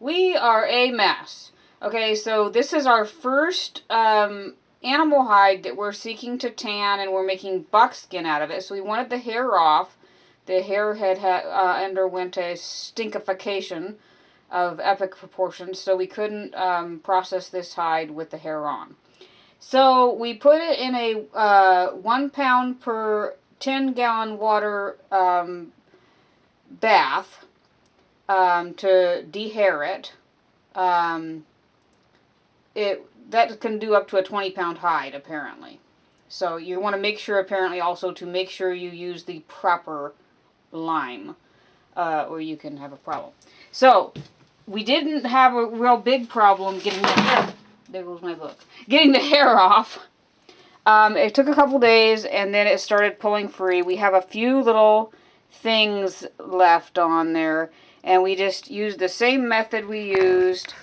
We are a mess. Okay, so this is our first animal hide that we're seeking to tan, and we're making buckskin out of it. So we wanted the hair off. The hair had underwent a stinkification of epic proportions, so we couldn't process this hide with the hair on. So we put it in a 1 pound per 10-gallon water bath to dehair it. That can do up to a 20-pound hide, apparently. So you want to make sure, apparently, also to make sure you use the proper lime, or you can have a problem. So we didn't have a real big problem getting the hair. There goes my book. Getting the hair off. It took a couple days, and then it started pulling free. We have a few little things left on there, and we just used the same method we used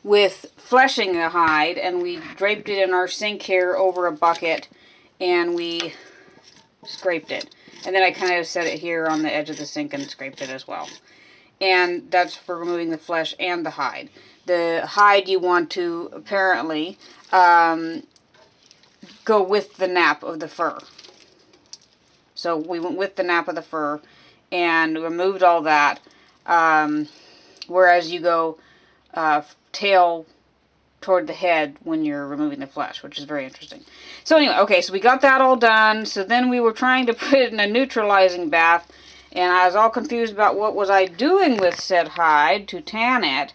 with fleshing the hide, and we draped it in our sink here over a bucket, and we scraped it. And then I kind of set it here on the edge of the sink and scraped it as well. And that's for removing the flesh and the hide. The hide you want to, apparently, go with the nap of the fur. So we went with the nap of the fur and removed all that. Whereas you go tail toward the head when you're removing the flesh, which is very interesting. So anyway, okay, so we got that all done. So then we were trying to put it in a neutralizing bath, and I was all confused about what was I doing with said hide to tan it.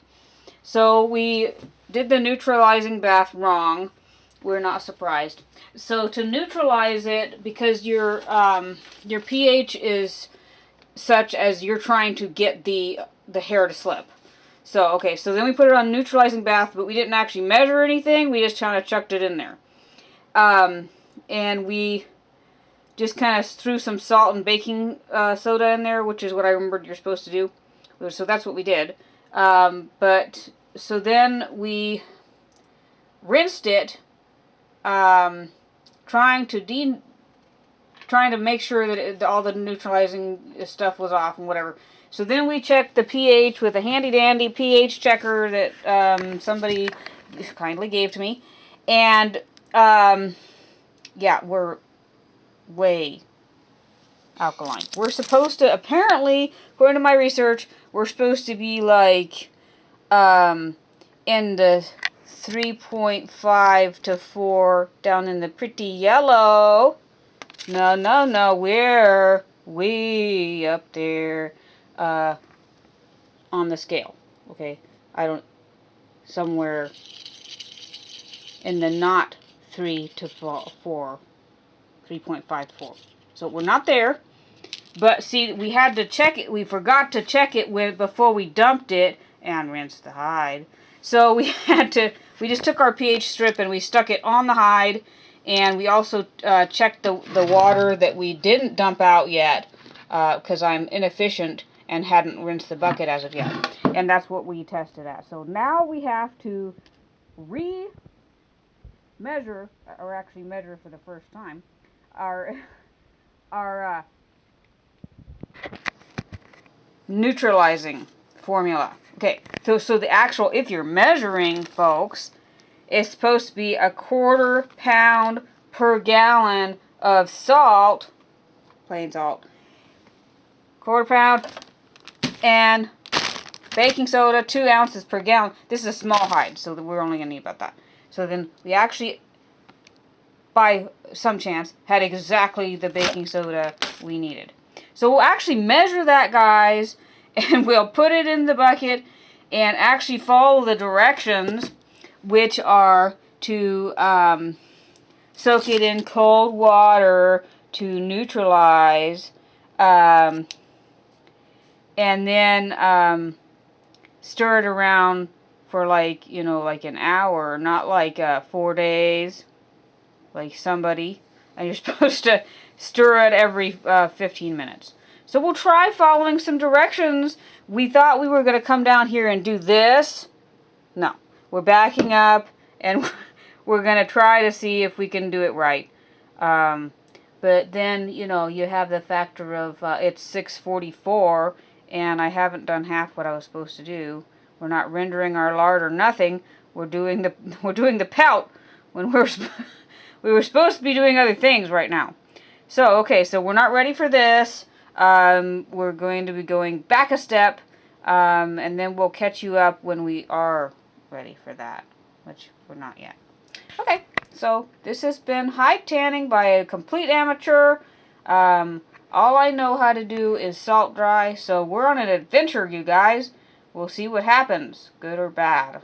So we did the neutralizing bath wrong. We're not surprised. So to neutralize it, because your pH is such as you're trying to get the hair to slip. So, okay, so then we put it on neutralizing bath, but we didn't actually measure anything. We just kind of chucked it in there. And we just kind of threw some salt and baking soda in there, which is what I remembered you're supposed to do. So that's what we did. So then we rinsed it, trying to make sure that all the neutralizing stuff was off and whatever. So then we checked the pH with a handy-dandy pH checker that somebody kindly gave to me. And, yeah, we're way alkaline. We're supposed to, apparently, according to my research, we're supposed to be like in the 3.5 to 4 down in the pretty yellow. No, we're way up there on the scale. Okay, somewhere in the not 3 to 4, 3.5 to 4. So we're not there. But see, we had to check it. We forgot to check it before we dumped it and rinsed the hide. So we just took our pH strip and we stuck it on the hide. And we also checked the water that we didn't dump out yet, because I'm inefficient and hadn't rinsed the bucket as of yet. And that's what we tested at. So now we have to measure, or actually measure for the first time, our neutralizing formula. Okay, so the actual, if you're measuring, folks, it's supposed to be 1/4 pound per gallon of salt, plain salt, 1/4 pound, and baking soda, 2 ounces per gallon. This is a small hide, so we're only going to need about that. So then we actually, by some chance, had exactly the baking soda we needed. So we'll actually measure that, guys, and we'll put it in the bucket and actually follow the directions, which are to soak it in cold water to neutralize, and then stir it around for like an hour, not like 4 days, like somebody. And you're supposed to stir it every 15 minutes. So we'll try following some directions. We thought we were going to come down here and do this. No. We're backing up, and we're going to try to see if we can do it right. But then, you have the factor of it's 6:44, and I haven't done half what I was supposed to do. We're not rendering our lard or nothing. We're doing the pelt when we were supposed to be doing other things right now. So, okay, so we're not ready for this. We're going to be going back a step, and then we'll catch you up when we are ready for that, which we're not yet. Okay, so this has been hide tanning by a complete amateur. All I know how to do is salt dry, so we're on an adventure, you guys. We'll see what happens, good or bad.